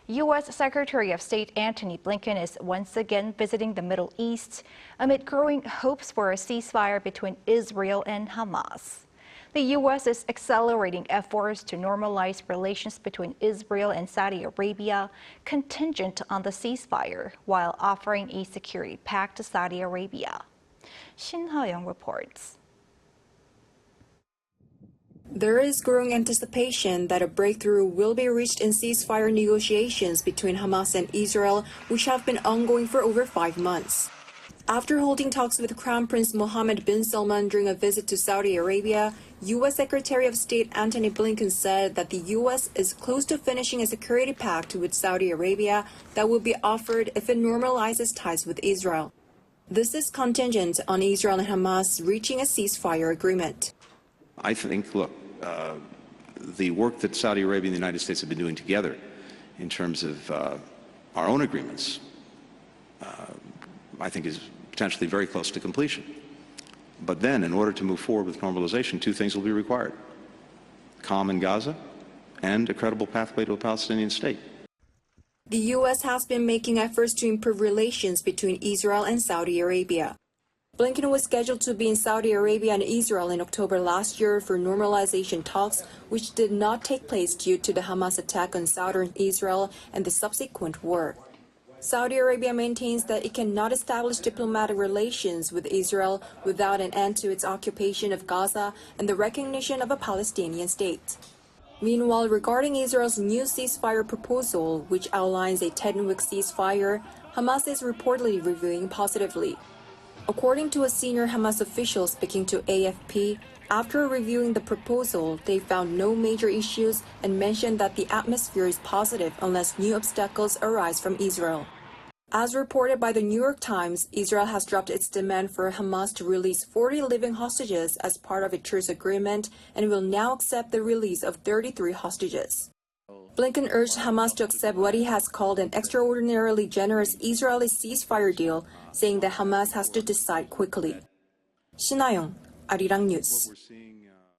U.S. Secretary of State Antony Blinken is once again visiting the Middle East amid growing hopes for a ceasefire between Israel and Hamas. The U.S. is accelerating efforts to normalize relations between Israel and Saudi Arabia, contingent on the ceasefire, while offering a security pact to Saudi Arabia. Shin Ha-young reports. There is growing anticipation that a breakthrough will be reached in ceasefire negotiations between Hamas and Israel, which have been ongoing for over 5 months. After holding talks with Crown Prince Mohammed bin Salman during a visit to Saudi Arabia, U.S. Secretary of State Antony Blinken said that the U.S. is close to finishing a security pact with Saudi Arabia that will be offered if it normalizes ties with Israel. This is contingent on Israel and Hamas reaching a ceasefire agreement. I think, look, the work that Saudi Arabia and the United States have been doing together in terms of our own agreements, I think is potentially very close to completion. But then, in order to move forward with normalization, 2 things will be required: calm in Gaza and a credible pathway to a Palestinian state. The U.S. has been making efforts to improve relations between Israel and Saudi Arabia. Blinken was scheduled to be in Saudi Arabia and Israel in October last year for normalization talks, which did not take place due to the Hamas attack on southern Israel and the subsequent war. Saudi Arabia maintains that it cannot establish diplomatic relations with Israel without an end to its occupation of Gaza and the recognition of a Palestinian state. Meanwhile, regarding Israel's new ceasefire proposal, which outlines a 10-week ceasefire, Hamas is reportedly reviewing positively. According to a senior Hamas official speaking to AFP, after reviewing the proposal, they found no major issues and mentioned that the atmosphere is positive unless new obstacles arise from Israel. As reported by the New York Times, Israel has dropped its demand for Hamas to release 40 living hostages as part of a truce agreement and will now accept the release of 33 hostages. Blinken urged Hamas to accept what he has called an extraordinarily generous Israeli ceasefire deal, saying that Hamas has to decide quickly. Shin Ha-young, Arirang News.